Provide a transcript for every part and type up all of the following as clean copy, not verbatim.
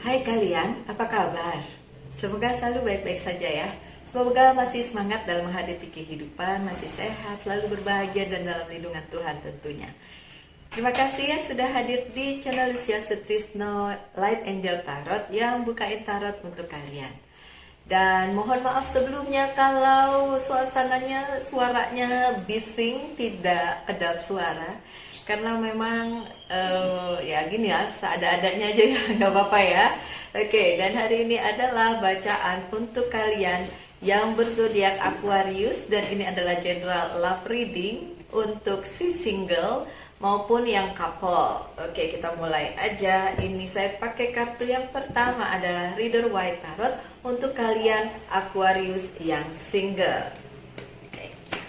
Hai kalian, apa kabar? Semoga selalu baik-baik saja ya. Semoga masih semangat dalam menghadapi kehidupan, masih sehat, lalu berbahagia dan dalam lindungan Tuhan tentunya. Terima kasih ya sudah hadir di channel Lucia Sutrisno Light Angel Tarot yang bukain tarot untuk kalian. Dan mohon maaf sebelumnya kalau suaranya bising, tidak kedap suara. Karena memang ya gini ya, seada-adanya aja ya, nggak apa-apa ya. Oke, dan hari ini adalah bacaan untuk kalian yang berzodiak Aquarius. Dan ini adalah general love reading untuk si single maupun yang couple. Oke, kita mulai aja. Ini saya pakai kartu yang pertama adalah Rider White Tarot untuk kalian Aquarius yang single. Thank you.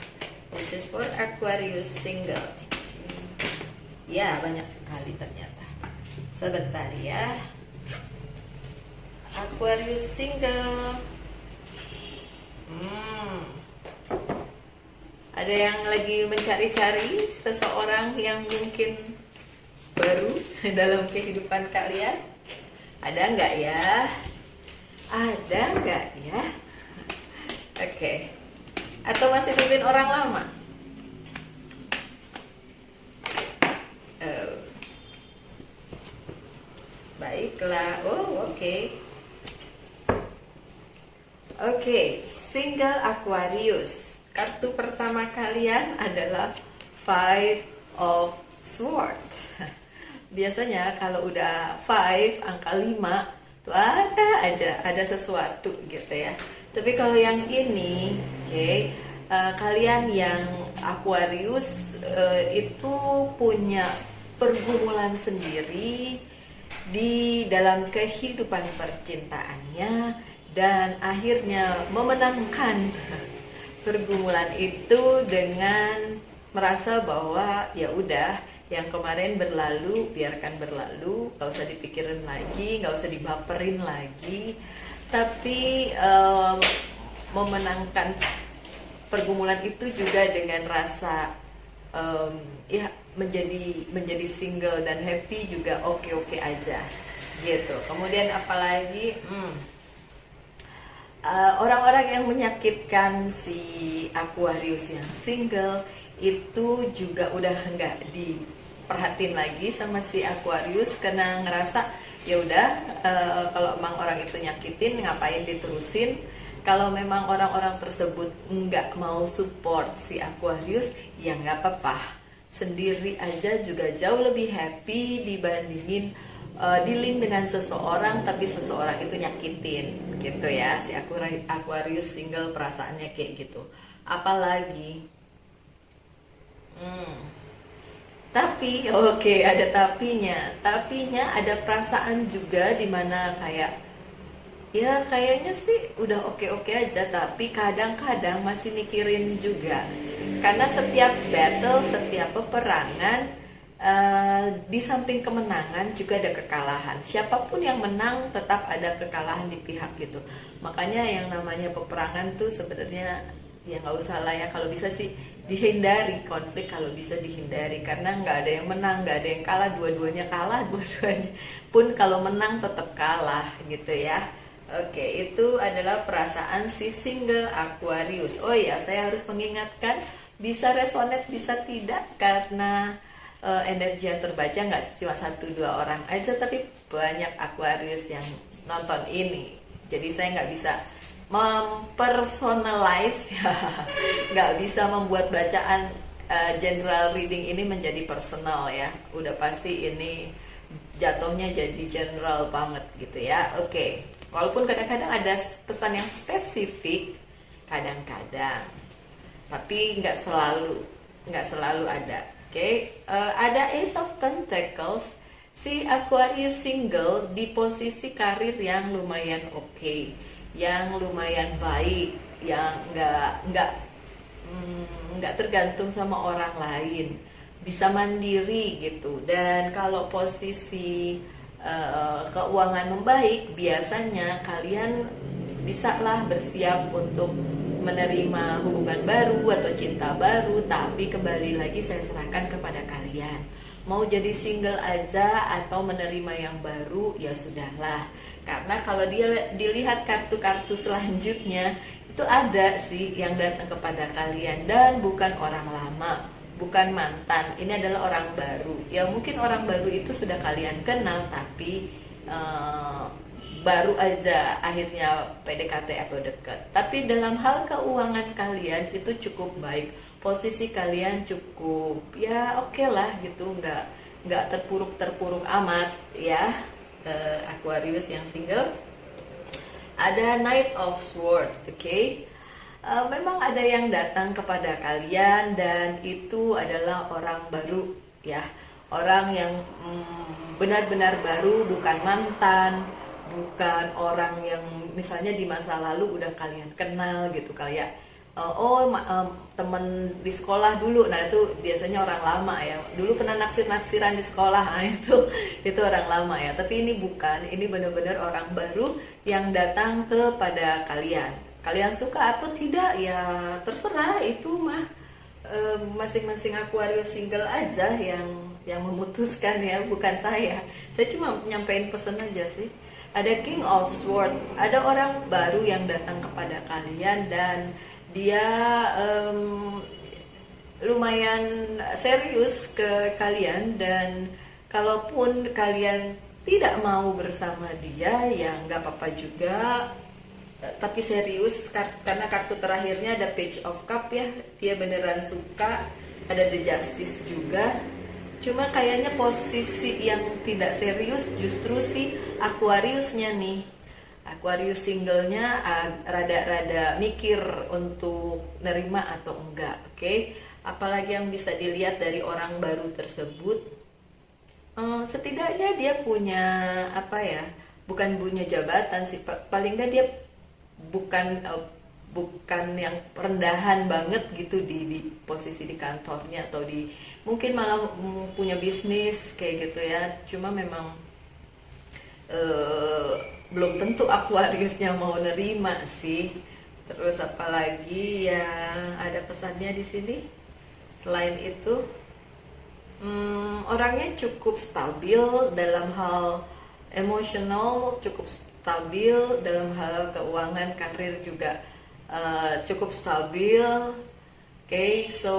This is for Aquarius single. Ya, banyak sekali ternyata. Sebentar ya. Aquarius single. Ada yang lagi mencari-cari seseorang yang mungkin baru dalam kehidupan kalian? Ada nggak ya? Ada nggak ya? Oke. Atau masih nungguin orang lama? Baiklah. Oh, oke. Oke, single Aquarius. Kartu pertama kalian adalah Five of Swords. Biasanya kalau udah 5, angka 5 tuh ada sesuatu gitu ya. Tapi kalau yang ini, kalian yang Aquarius itu punya pergumulan sendiri di dalam kehidupan percintaannya dan akhirnya memenangkan pergumulan itu dengan merasa bahwa ya udah yang kemarin berlalu biarkan berlalu, nggak usah dipikirin lagi, nggak usah dibaperin lagi, tapi memenangkan pergumulan itu juga dengan rasa ya menjadi single dan happy juga oke aja gitu. Kemudian apalagi orang-orang yang menyakitkan si Aquarius yang single itu juga udah nggak diperhatiin lagi sama si Aquarius karena ngerasa ya udah kalau emang orang itu nyakitin ngapain diterusin. Kalau memang orang-orang tersebut nggak mau support si Aquarius ya nggak apa-apa, sendiri aja juga jauh lebih happy dibandingin dealing dengan seseorang tapi seseorang itu nyakitin gitu ya. Si Aquarius single perasaannya kayak gitu. Apalagi tapi ada tapinya ada perasaan juga dimana kayak ya kayaknya sih udah oke aja tapi kadang-kadang masih mikirin juga karena setiap battle, setiap peperangan di samping kemenangan juga ada kekalahan. Siapapun yang menang tetap ada kekalahan di pihak gitu. Makanya yang namanya peperangan tuh sebenarnya ya nggak usah lah ya, kalau bisa sih dihindari konflik kalau bisa dihindari karena nggak ada yang menang, nggak ada yang kalah, dua-duanya kalah, dua-duanya pun kalau menang tetap kalah gitu ya. Oke, itu adalah perasaan si single Aquarius. Oh iya, saya harus mengingatkan, bisa resonate, bisa tidak, karena energi yang terbaca nggak cuma 1-2 orang aja, tapi banyak Aquarius yang nonton ini. Jadi saya nggak bisa mempersonalize, ya, nggak bisa membuat bacaan general reading ini menjadi personal ya. Udah pasti ini jatuhnya jadi general banget gitu ya. Oke. Walaupun kadang-kadang ada pesan yang spesifik, kadang-kadang, tapi nggak selalu ada. Ada Ace of Pentacles, si Aquarius single di posisi karir yang lumayan oke, yang lumayan baik, yang nggak tergantung sama orang lain, bisa mandiri gitu. Dan kalau posisi keuangan membaik, biasanya kalian bisalah bersiap untuk menerima hubungan baru atau cinta baru, tapi kembali lagi saya serahkan kepada kalian. mau jadi single aja atau menerima yang baru ya sudahlah. Karena kalau dia dilihat kartu-kartu selanjutnya itu ada sih yang datang kepada kalian dan bukan orang lama, bukan mantan. Ini adalah orang baru. Ya mungkin orang baru itu sudah kalian kenal tapi baru aja akhirnya PDKT atau dekat. Tapi dalam hal keuangan kalian itu cukup baik. Posisi kalian cukup ya oke lah gitu, nggak terpuruk amat ya. Aquarius yang single. Ada Knight of Swords, oke? Memang ada yang datang kepada kalian dan itu adalah orang baru ya. Orang yang benar-benar baru, bukan mantan, bukan orang yang misalnya di masa lalu udah kalian kenal gitu, kayak temen di sekolah dulu. Nah itu biasanya orang lama ya, dulu pernah naksir-naksiran di sekolah. Nah, itu orang lama ya, tapi ini bukan, ini benar-benar orang baru yang datang kepada kalian. Kalian suka atau tidak ya terserah, itu mah masing-masing Aquarius single aja yang memutuskan ya, bukan saya cuma nyampein pesan aja sih. Ada King of Swords, ada orang baru yang datang kepada kalian dan dia lumayan serius ke kalian, dan kalaupun kalian tidak mau bersama dia ya nggak apa-apa juga, tapi serius karena kartu terakhirnya ada Page of Cup ya, dia beneran suka. Ada The Justice juga, cuma kayaknya posisi yang tidak serius justru si Aquariusnya nih. Aquarius singlenya rada-rada mikir untuk nerima atau enggak, oke? Apalagi yang bisa dilihat dari orang baru tersebut, setidaknya dia punya apa ya, bukan punya jabatan sih, paling enggak dia bukan yang rendahan banget gitu di posisi di kantornya, atau di mungkin malah punya bisnis kayak gitu ya. Cuma memang belum tentu Aquariusnya mau nerima sih. Terus apalagi ya, ada pesannya di sini. Selain itu, orangnya cukup stabil dalam hal emosional, cukup stabil dalam hal keuangan, karir juga cukup stabil. Oke, so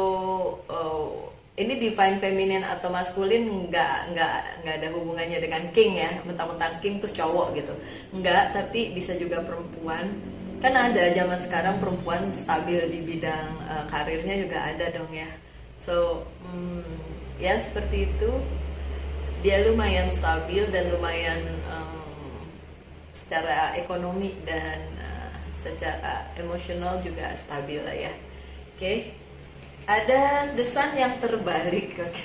ini divine feminine atau maskulin nggak ada hubungannya dengan king ya, mentang-mentang king terus cowok gitu, nggak. Tapi bisa juga perempuan, kan ada zaman sekarang perempuan stabil di bidang karirnya juga ada dong ya. So ya seperti itu, dia lumayan stabil dan lumayan secara ekonomi dan secara emosional juga stabil lah ya. Oke. Ada The Sun yang terbalik. Oke.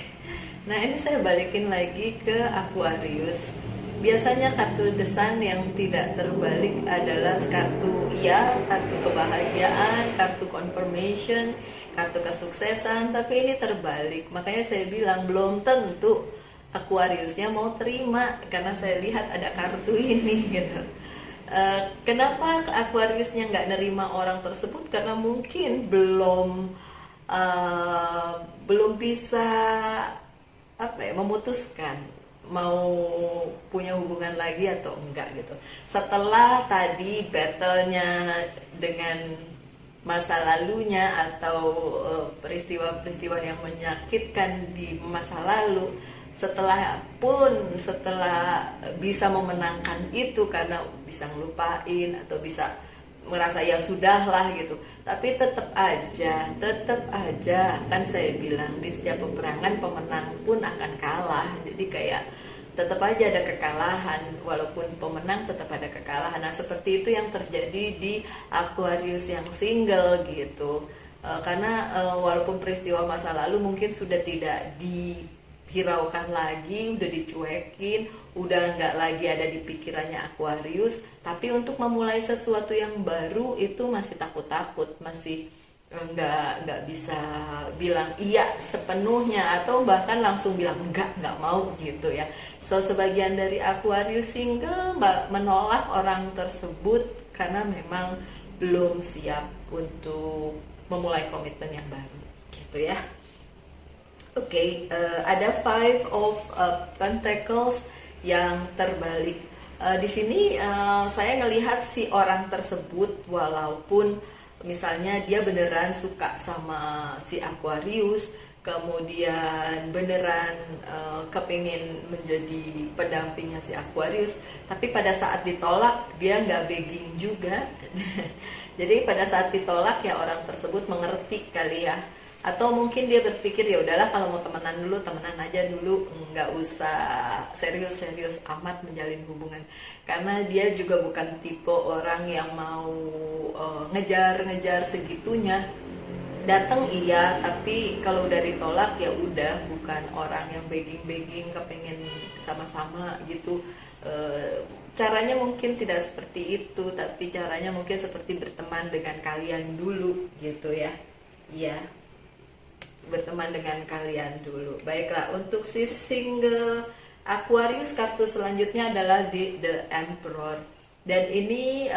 Nah ini saya balikin lagi ke Aquarius. Biasanya kartu The Sun yang tidak terbalik adalah kartu kebahagiaan, kartu confirmation, kartu kesuksesan. Tapi ini terbalik. Makanya saya bilang belum tentu Aquariusnya mau terima, karena saya lihat ada kartu ini gitu. Kenapa Aquariusnya nggak nerima orang tersebut? Karena mungkin belum bisa memutuskan mau punya hubungan lagi atau enggak gitu. Setelah tadi battle-nya dengan masa lalunya atau peristiwa-peristiwa yang menyakitkan di masa lalu, setelah bisa memenangkan itu karena bisa ngelupain atau bisa merasa ya sudahlah gitu, tapi tetap aja kan saya bilang di setiap peperangan pemenang pun akan kalah. Jadi kayak tetap aja ada kekalahan, walaupun pemenang tetap ada kekalahan. Nah seperti itu yang terjadi di Aquarius yang single gitu. Karena walaupun peristiwa masa lalu mungkin sudah tidak dihiraukan lagi, udah dicuekin, udah nggak lagi ada di pikirannya Aquarius, tapi untuk memulai sesuatu yang baru itu masih takut-takut, masih nggak bisa bilang iya sepenuhnya, atau bahkan langsung bilang nggak mau gitu ya. So sebagian dari Aquarius single menolak orang tersebut karena memang belum siap untuk memulai komitmen yang baru gitu ya. Oke, ada Five of Pentacles yang terbalik. Di sini saya ngelihat si orang tersebut, walaupun misalnya dia beneran suka sama si Aquarius, kemudian beneran kepingin menjadi pendampingnya si Aquarius, tapi pada saat ditolak dia nggak begging juga. Jadi pada saat ditolak ya orang tersebut mengerti kali ya, atau mungkin dia berpikir ya udahlah kalau mau temenan dulu temenan aja dulu, nggak usah serius-serius amat menjalin hubungan, karena dia juga bukan tipe orang yang mau ngejar-ngejar segitunya. Datang iya, tapi kalau udah ditolak ya udah, bukan orang yang begging-begging kepengen sama-sama gitu. Caranya mungkin tidak seperti itu, tapi caranya mungkin seperti berteman dengan kalian dulu gitu ya. Iya, berteman dengan kalian dulu. Baiklah, untuk si single Aquarius, kartu selanjutnya adalah The Emperor. Dan ini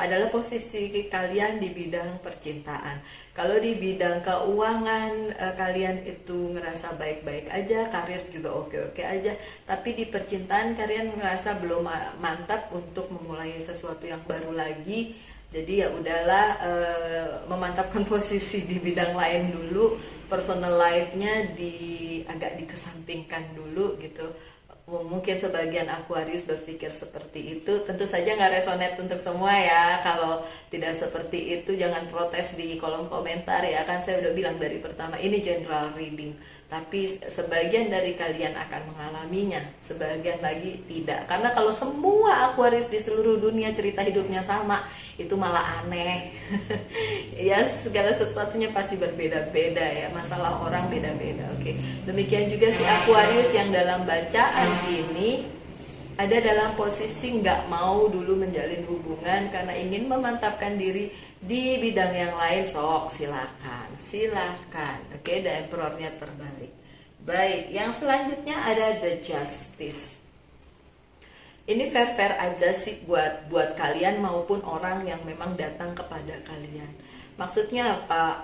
adalah posisi kalian di bidang percintaan. Kalau di bidang keuangan kalian itu ngerasa baik-baik aja, karir juga oke-oke aja. Tapi di percintaan kalian ngerasa belum mantap untuk memulai sesuatu yang baru lagi. Jadi ya udahlah, memantapkan posisi di bidang lain dulu, personal life-nya agak dikesampingkan dulu gitu. Mungkin sebagian Aquarius berpikir seperti itu. Tentu saja nggak resonate untuk semua ya. Kalau tidak seperti itu jangan protes di kolom komentar ya. Kan saya udah bilang dari pertama ini general reading, tapi sebagian dari kalian akan mengalaminya, sebagian lagi tidak. Karena kalau semua Aquarius di seluruh dunia cerita hidupnya sama, itu malah aneh. Ya, segala sesuatunya pasti berbeda-beda ya. Masalah orang beda-beda. Oke. Demikian juga si Aquarius yang dalam bacaan ini ada dalam posisi nggak mau dulu menjalin hubungan karena ingin memantapkan diri di bidang yang lain. Sok silahkan. Oke, The Emperor-nya terbalik. Baik, yang selanjutnya ada The Justice. Ini fair-fair aja sih buat kalian maupun orang yang memang datang kepada kalian. Maksudnya apa?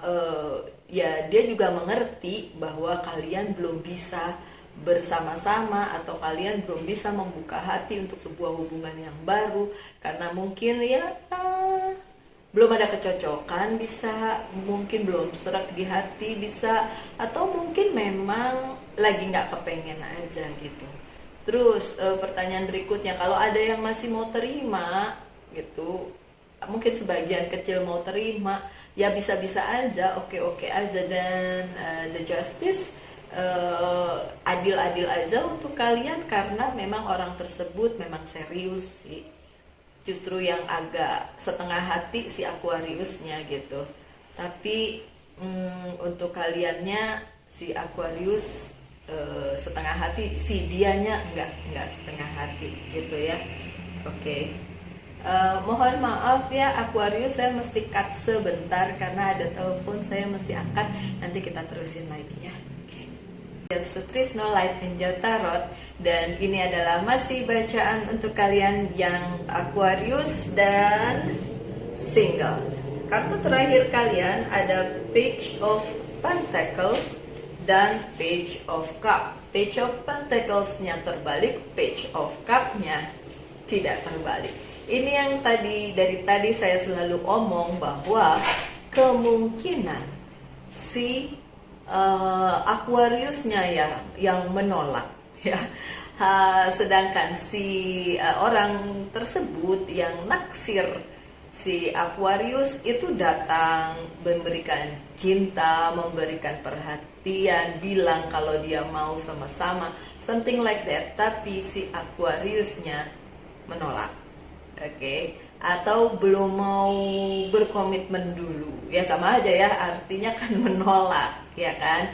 Ya dia juga mengerti bahwa kalian belum bisa bersama-sama atau kalian belum bisa membuka hati untuk sebuah hubungan yang baru karena mungkin ya belum ada kecocokan, bisa mungkin belum serak di hati, bisa, atau mungkin memang lagi nggak kepengen aja gitu. Terus pertanyaan berikutnya, kalau ada yang masih mau terima gitu, mungkin sebagian kecil mau terima, ya bisa-bisa aja, oke-oke aja. Dan The Justice adil-adil aja untuk kalian karena memang orang tersebut memang serius sih. Justru yang agak setengah hati si Aquariusnya gitu. Tapi untuk kaliannya si Aquarius setengah hati, si dianya enggak setengah hati gitu ya. Oke. Mohon maaf ya Aquarius, saya mesti cut sebentar karena ada telepon, saya mesti angkat, nanti kita terusin lagi ya. Sutrisno Light Angel Tarot, dan ini adalah masih bacaan untuk kalian yang Aquarius dan single. Kartu terakhir kalian ada Page of Pentacles dan Page of Cup. Page of Pentacles-nya terbalik, Page of Cup-nya tidak terbalik. Ini yang dari tadi saya selalu omong bahwa kemungkinan si Aquariusnya yang menolak ya. Sedangkan si orang tersebut yang naksir si Aquarius itu datang memberikan cinta, memberikan perhatian, bilang kalau dia mau sama-sama, something like that. Tapi si Aquariusnya menolak, oke, atau belum mau berkomitmen dulu. Ya sama aja ya, artinya kan menolak, ya kan?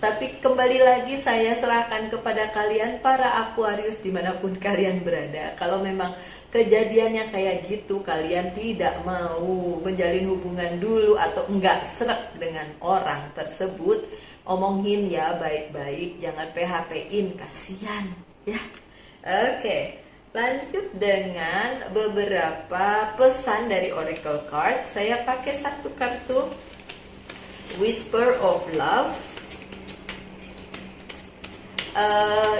Tapi kembali lagi saya serahkan kepada kalian para Aquarius dimanapun kalian berada. Kalau memang kejadiannya kayak gitu, kalian tidak mau menjalin hubungan dulu atau enggak serak dengan orang tersebut, omongin ya baik-baik, jangan PHP-in, kasihan ya. Oke, lanjut dengan beberapa pesan dari Oracle Card. Saya pakai satu kartu Whisper of Love,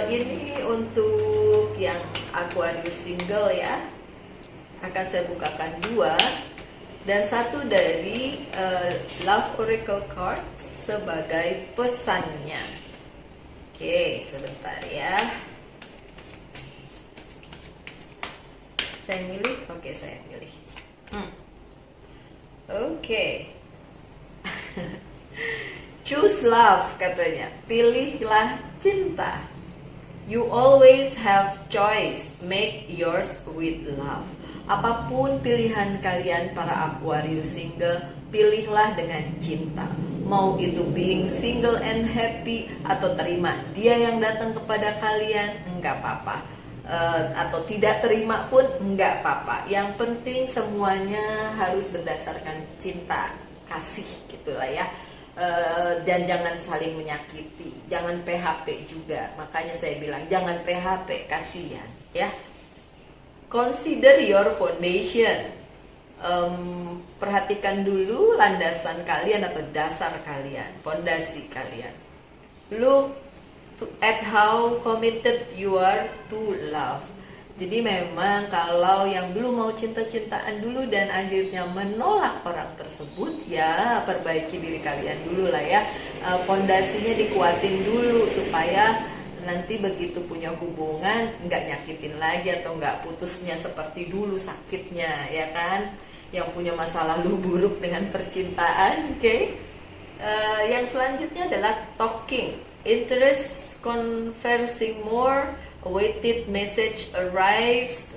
Ini untuk yang Aquarius single ya. Akan saya bukakan dua dan satu dari Love Oracle card sebagai pesannya. Oke, sebentar ya. Saya milih, oke saya milih. Oke. Choose love katanya. Pilihlah cinta. You always have choice. Make yours with love. Apapun pilihan kalian para Aquarius single, pilihlah dengan cinta. Mau itu being single and happy atau terima dia yang datang kepada kalian, enggak apa-apa. Atau tidak terima pun enggak apa-apa. Yang penting semuanya harus berdasarkan cinta, kasih gitulah ya. Dan jangan saling menyakiti, jangan PHP juga. Makanya saya bilang jangan PHP, kasihan ya. Consider your foundation. Perhatikan dulu landasan kalian atau dasar kalian, fondasi kalian. Look at how committed you are to love. Jadi memang kalau yang belum mau cinta-cintaan dulu dan akhirnya menolak orang tersebut, ya perbaiki diri kalian dulu lah ya. Fondasinya dikuatin dulu supaya nanti begitu punya hubungan nggak nyakitin lagi atau nggak putusnya seperti dulu sakitnya ya kan, yang punya masa lalu buruk dengan percintaan. Oke. Yang selanjutnya adalah talking, interest, conversing more, awaited message arrives,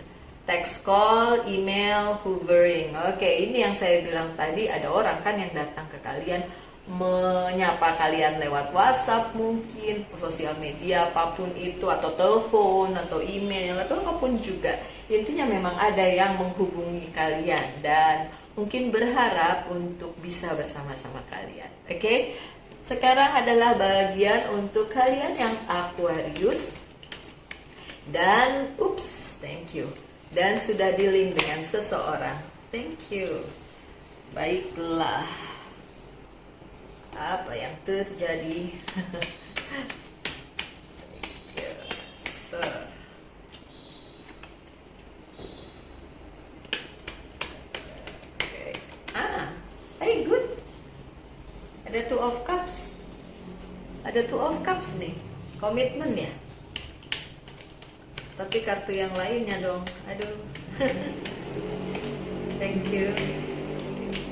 text, call, email, hovering. Oke, ini yang saya bilang tadi, ada orang kan yang datang ke kalian menyapa kalian lewat WhatsApp mungkin, sosial media apapun itu, atau telepon atau email atau apapun juga. Intinya memang ada yang menghubungi kalian dan mungkin berharap untuk bisa bersama-sama kalian. Oke. Sekarang adalah bagian untuk kalian yang Aquarius dan thank you. Dan sudah di-link dengan seseorang. Thank you. Baiklah. Apa yang terjadi? So. Okay. Hey, good. Ada two of cups. Ada two of cups nih. Komitmen ya. Tapi kartu yang lainnya dong. Aduh. Thank you.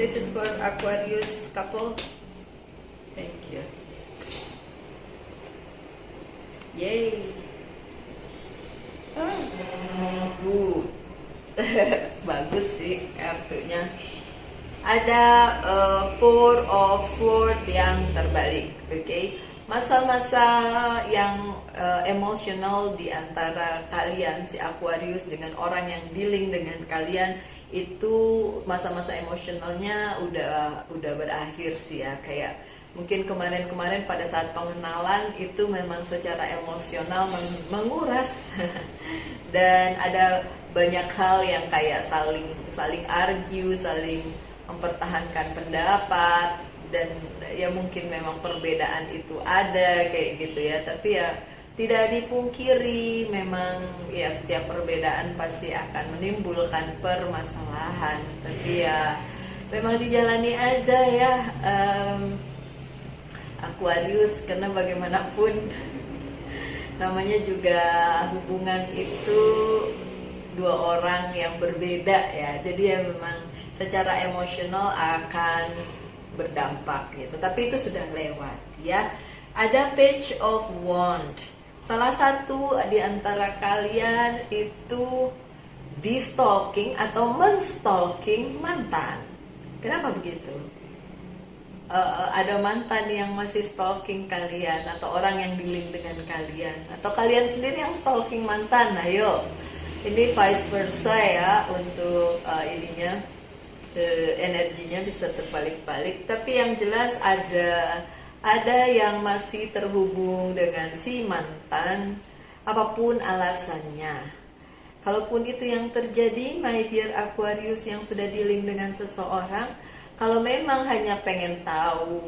This is for Aquarius couple. Thank you. Yay. Good. Bagus sih kartunya. Ada Four of Swords yang terbalik. Oke. Masa-masa yang emosional di antara kalian si Aquarius dengan orang yang dealing dengan kalian, itu masa-masa emosionalnya udah berakhir sih ya. Kayak mungkin kemarin-kemarin pada saat pengenalan itu memang secara emosional menguras dan ada banyak hal yang kayak saling argue, saling mempertahankan pendapat, dan ya mungkin memang perbedaan itu ada kayak gitu ya. Tapi ya tidak dipungkiri memang ya setiap perbedaan pasti akan menimbulkan permasalahan. Tapi ya memang dijalani aja ya. Aquarius, karena bagaimanapun namanya juga hubungan itu dua orang yang berbeda ya, jadi ya memang secara emosional akan berdampak gitu, tapi itu sudah lewat ya. Ada Page of Wand, salah satu di antara kalian itu di-stalking atau men-stalking mantan. Kenapa begitu? Ada mantan yang masih stalking kalian, atau orang yang dealing dengan kalian, atau kalian sendiri yang stalking mantan. Ayo, ini vice versa ya untuk energinya bisa terbalik-balik. Tapi yang jelas ada yang masih terhubung dengan si mantan, apapun alasannya. Kalaupun itu yang terjadi, my dear Aquarius yang sudah dealing dengan seseorang, kalau memang hanya pengen tahu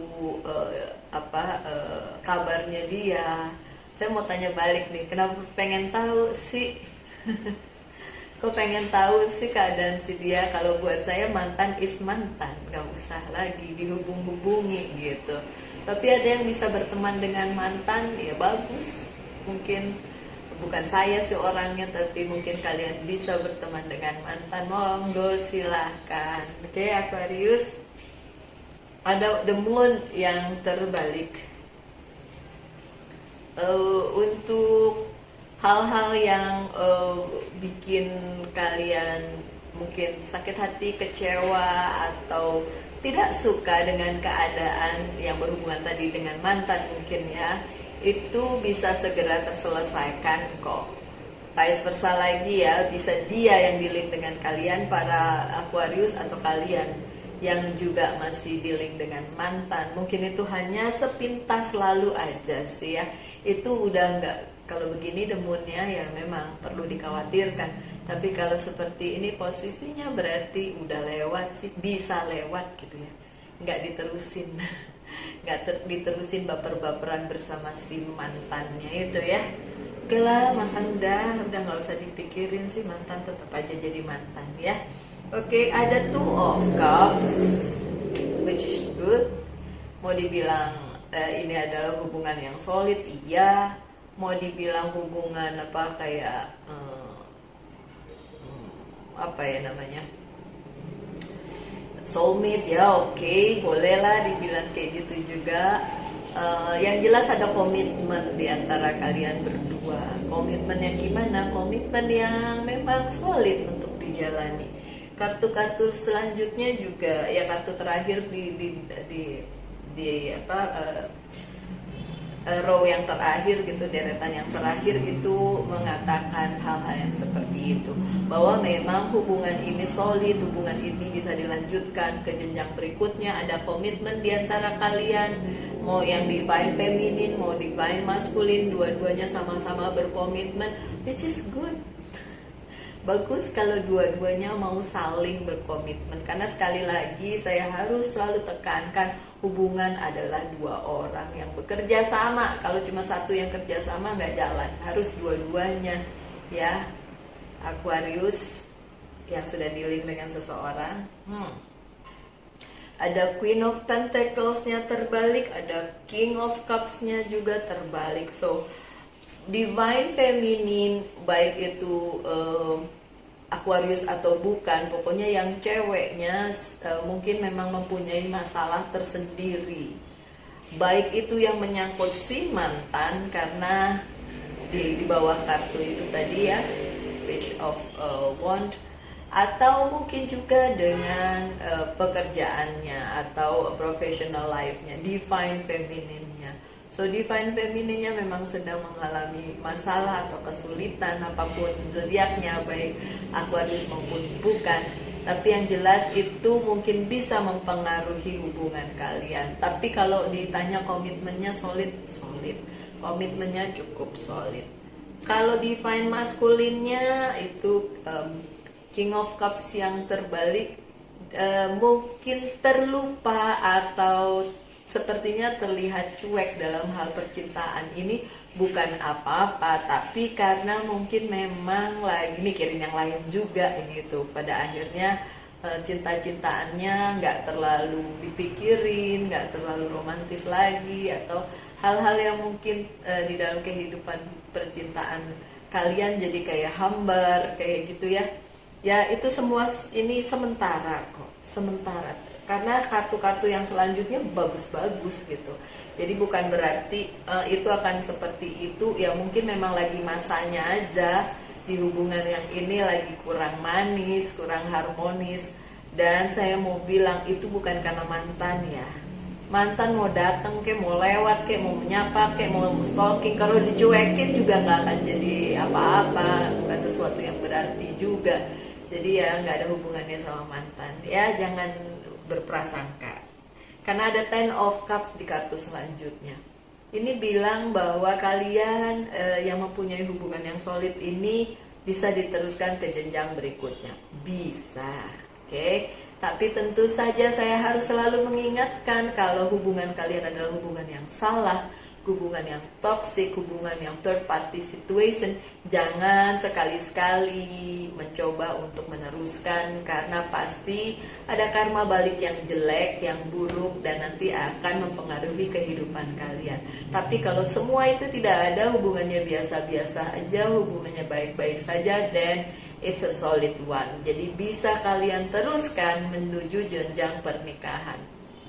kabarnya dia, Saya mau tanya balik nih, kenapa pengen tahu sih? Kok pengen tahu sih keadaan si dia? Kalau buat saya mantan is mantan, nggak usah lagi dihubung-hubungi gitu. Tapi ada yang bisa berteman dengan mantan, ya bagus. Mungkin bukan saya sih orangnya, tapi mungkin kalian bisa berteman dengan mantan. Monggo silahkan. Oke, Aquarius, ada the moon yang terbalik. Untuk hal-hal yang bikin kalian mungkin sakit hati, kecewa, atau tidak suka dengan keadaan yang berhubungan tadi dengan mantan mungkin ya, itu bisa segera terselesaikan kok. Vice versa lagi ya, bisa dia yang dealing dengan kalian para Aquarius, atau kalian yang juga masih dealing dengan mantan. Mungkin itu hanya sepintas lalu aja sih ya. Itu udah nggak, kalau begini demunnya ya memang perlu dikhawatirkan. Tapi kalau seperti ini posisinya berarti udah lewat sih, bisa lewat gitu ya, nggak diterusin. Nggak diterusin baper-baperan bersama si mantannya itu ya. Oke lah, mantan udah nggak usah dipikirin sih, mantan tetap aja jadi mantan ya. Oke, ada Two of Cups, which is good. Mau dibilang ini adalah hubungan yang solid, iya. Mau dibilang hubungan apa kayak apa ya namanya, soulmate ya, oke, bolehlah dibilang kayak gitu juga. Yang jelas ada komitmen di antara kalian berdua. Komitmen yang gimana? Komitmen yang memang solid untuk dijalani. Kartu-kartu selanjutnya juga ya, kartu terakhir di row yang terakhir gitu, deretan yang terakhir itu mengatakan hal-hal yang seperti itu, bahwa memang hubungan ini solid, hubungan ini bisa dilanjutkan ke jenjang berikutnya. Ada komitmen di antara kalian, mau yang divine feminine, mau divine masculine, dua-duanya sama-sama berkomitmen, which is good. Bagus kalau dua-duanya mau saling berkomitmen, karena sekali lagi saya harus selalu tekankan, hubungan adalah dua orang yang bekerja sama. Kalau cuma satu yang kerja sama nggak jalan, harus dua-duanya ya. Aquarius yang sudah dealing dengan seseorang, ada Queen of Pentacles-nya terbalik, ada King of Cups-nya juga terbalik. So divine feminine, baik itu Aquarius atau bukan, pokoknya yang ceweknya mungkin memang mempunyai masalah tersendiri, baik itu yang menyangkut si mantan, karena di bawah kartu itu tadi ya, Page of Wand, atau mungkin juga dengan pekerjaannya atau professional life-nya, divine feminine-nya. So divine feminine-nya memang sedang mengalami masalah atau kesulitan, apapun zodiaknya, baik Aquarius maupun bukan. Tapi yang jelas itu mungkin bisa mempengaruhi hubungan kalian. Tapi kalau ditanya komitmennya solid, komitmennya cukup solid. Kalau divine masculine-nya itu King of Cups yang terbalik, mungkin terlupa atau sepertinya terlihat cuek dalam hal percintaan ini. Bukan apa-apa, tapi karena mungkin memang lagi mikirin yang lain juga gitu. Pada akhirnya cinta-cintaannya nggak terlalu dipikirin, nggak terlalu romantis lagi, atau hal-hal yang mungkin di dalam kehidupan percintaan kalian jadi kayak hambar kayak gitu ya. Ya itu semua ini sementara kok, sementara. Karena kartu-kartu yang selanjutnya bagus-bagus gitu. Jadi bukan berarti itu akan seperti itu. Ya mungkin memang lagi masanya aja di hubungan yang ini lagi kurang manis, kurang harmonis. Dan saya mau bilang itu bukan karena mantan ya. Mantan mau datang kayak, mau lewat kayak, mau menyapa kayak, mau stalking, kalau dicuekin juga nggak akan jadi apa-apa. Bukan sesuatu yang berarti juga. Jadi ya nggak ada hubungannya sama mantan. Ya jangan berprasangka. Karena ada Ten of Cups di kartu selanjutnya. Ini bilang bahwa kalian yang mempunyai hubungan yang solid ini bisa diteruskan ke jenjang berikutnya. Bisa, oke? Tapi tentu saja saya harus selalu mengingatkan kalau hubungan kalian adalah hubungan yang salah, hubungan yang toxic, hubungan yang third party situation, jangan sekali-sekali mencoba untuk meneruskan, karena pasti ada karma balik yang jelek, yang buruk, dan nanti akan mempengaruhi kehidupan kalian. Tapi kalau semua itu tidak ada, hubungannya biasa-biasa aja, hubungannya baik-baik saja, dan it's a solid one. Jadi bisa kalian teruskan menuju jenjang pernikahan,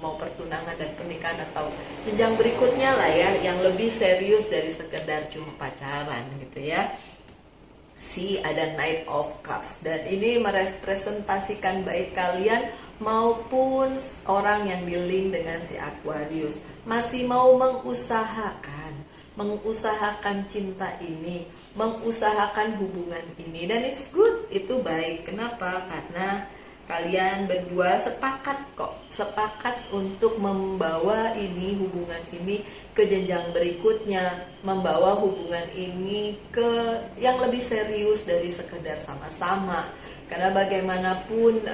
mau pertunangan dan pernikahan atau jenjang berikutnya lah ya, yang lebih serius dari sekedar cuma pacaran gitu ya. Ada Knight of Cups, dan ini merepresentasikan baik kalian maupun orang yang dealing dengan si Aquarius masih mau mengusahakan cinta ini, mengusahakan hubungan ini, dan it's good, itu baik. Kenapa? Karena kalian berdua sepakat untuk membawa hubungan ini ke jenjang berikutnya, membawa hubungan ini ke yang lebih serius dari sekedar sama-sama. Karena bagaimanapun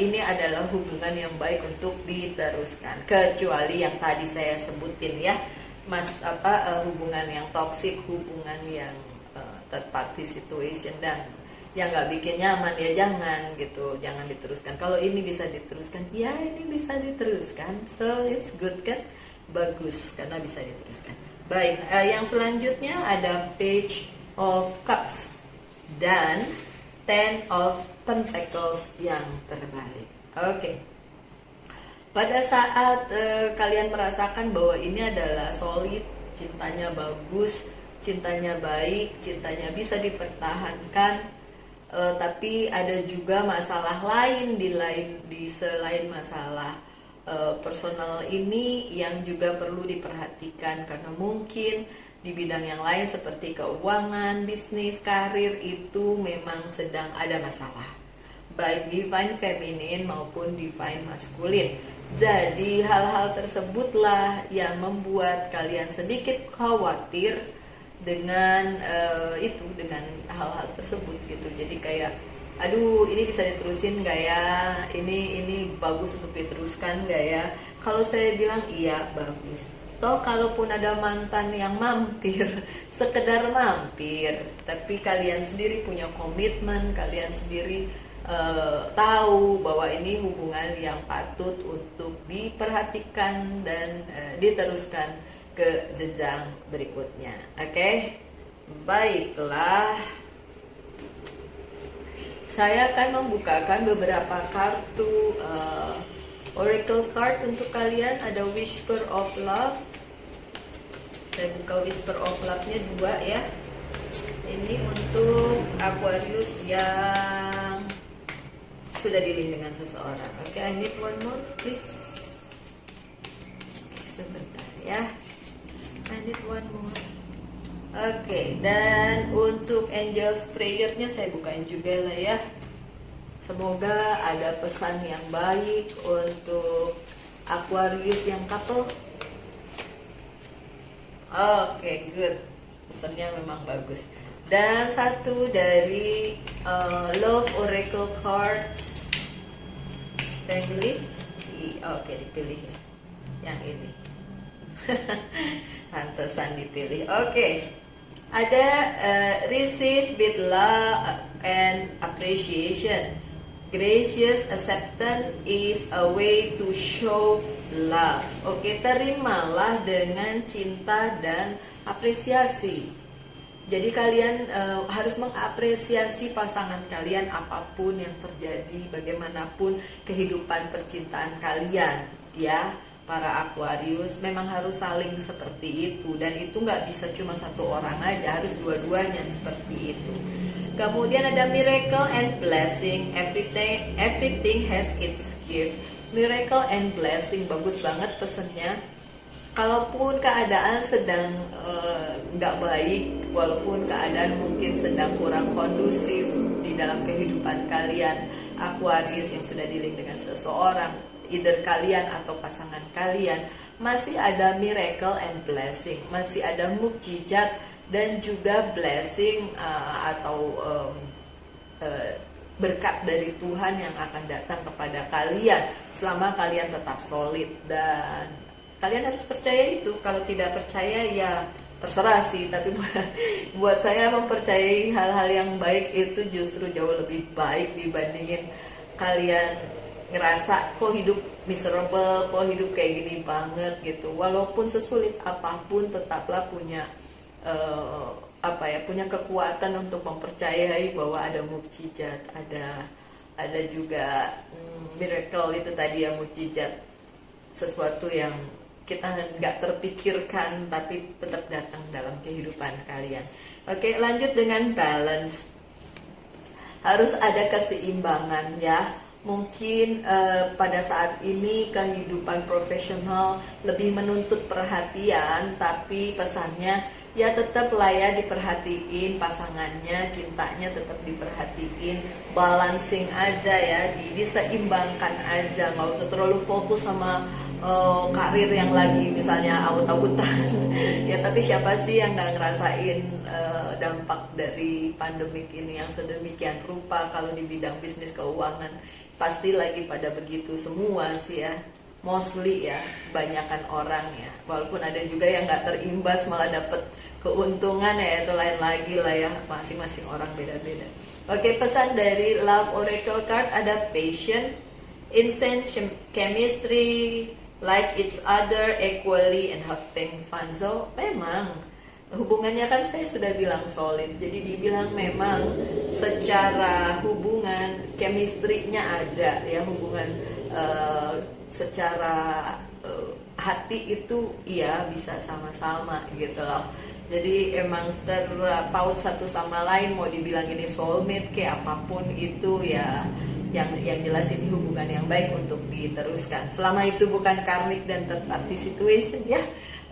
ini adalah hubungan yang baik untuk diteruskan, kecuali yang tadi saya sebutin ya, hubungan yang toxic, hubungan yang third party situation, dan yang nggak bikin nyaman ya jangan diteruskan. Kalau ini bisa diteruskan, ya ini bisa diteruskan, so it's good kan, bagus karena bisa diteruskan. Baik, yang selanjutnya ada Page of Cups dan Ten of Pentacles yang terbalik. Oke. Pada saat kalian merasakan bahwa ini adalah solid, cintanya bagus, cintanya baik, cintanya bisa dipertahankan, tapi ada juga masalah lain di selain masalah personal ini yang juga perlu diperhatikan, karena mungkin di bidang yang lain seperti keuangan, bisnis, karir itu memang sedang ada masalah, baik divine feminine maupun divine masculine. Jadi hal-hal tersebutlah yang membuat kalian sedikit khawatir dengan dengan hal-hal tersebut gitu. Jadi kayak aduh, ini bisa diterusin nggak ya, ini bagus untuk diteruskan nggak ya. Kalau saya bilang iya bagus, toh kalaupun ada mantan yang mampir sekedar mampir, tapi kalian sendiri punya komitmen, kalian sendiri tahu bahwa ini hubungan yang patut untuk diperhatikan dan diteruskan ke jenjang berikutnya. Oke? Baiklah. Saya akan membukakan beberapa kartu Oracle card untuk kalian. Ada Whisper of Love. Saya buka Whisper of Love-nya 2 ya. Ini untuk Aquarius yang sudah dealing dengan seseorang. Oke, I need one more please. Sebentar ya. I need one more. Oke, dan untuk Angels Prayer-nya saya bukain juga lah ya. Semoga ada pesan yang baik untuk Aquarius yang couple. Oke, good. Pesannya memang bagus. Dan satu dari Love Oracle card. Saya pilih. Oke, dipilih yang ini. Pantesan dipilih. Oke. Ada receive with love and appreciation. Gracious acceptance is a way to show love. Oke, terimalah dengan cinta dan apresiasi. Jadi kalian harus mengapresiasi pasangan kalian apapun yang terjadi, bagaimanapun kehidupan percintaan kalian, ya. Para Aquarius memang harus saling seperti itu, dan itu nggak bisa cuma satu orang aja, harus dua-duanya seperti itu. Kemudian ada miracle and blessing, everything has its gift. Miracle and blessing, bagus banget pesennya. Kalaupun keadaan sedang nggak baik, walaupun keadaan mungkin sedang kurang kondusif di dalam kehidupan kalian, Aquarius yang sudah dealing dengan seseorang, either kalian atau pasangan kalian, masih ada miracle and blessing, masih ada mukjizat dan juga blessing atau berkat dari Tuhan yang akan datang kepada kalian selama kalian tetap solid dan kalian harus percaya itu. Kalau tidak percaya ya terserah sih, tapi buat saya mempercayai hal-hal yang baik itu justru jauh lebih baik dibandingin kalian ngerasa kok hidup miserable, kok hidup kayak gini banget gitu. Walaupun sesulit apapun, tetaplah punya punya kekuatan untuk mempercayai bahwa ada mukjizat, ada juga miracle itu tadi ya, mukjizat, sesuatu yang kita nggak terpikirkan tapi tetap datang dalam kehidupan kalian. Oke, lanjut dengan balance. Harus ada keseimbangan ya. Mungkin pada saat ini kehidupan profesional lebih menuntut perhatian, tapi pesannya ya tetap lah ya diperhatiin pasangannya, cintanya tetap diperhatiin, balancing aja ya, diseimbangkan aja, nggak usah terlalu fokus sama karir yang lagi misalnya aut-autan ya. Tapi siapa sih yang nggak ngerasain dampak dari pandemik ini yang sedemikian rupa? Kalau di bidang bisnis keuangan pasti lagi pada begitu semua sih ya, mostly ya, banyakan orang ya. Walaupun ada juga yang nggak terimbas malah dapet keuntungan ya, itu lain lagi lah ya, masing-masing orang beda-beda. Oke, pesan dari Love Oracle Card ada passion, instant chemistry, like each other equally and having fun. So memang hubungannya kan saya sudah bilang solid, jadi dibilang memang secara hubungan chemistry-nya ada ya, hubungan secara hati itu iya bisa sama-sama gitu loh. Jadi emang terpaut satu sama lain, mau dibilang ini soulmate kayak apapun itu ya, yang jelas ini hubungan yang baik untuk diteruskan selama itu bukan karmik dan third party situation ya.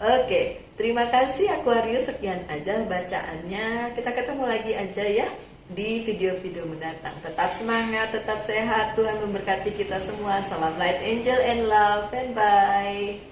Oke, terima kasih Aquarius, sekian aja bacaannya, kita ketemu lagi aja ya di video-video mendatang. Tetap semangat, tetap sehat, Tuhan memberkati kita semua. Salam light, angel and love, and bye.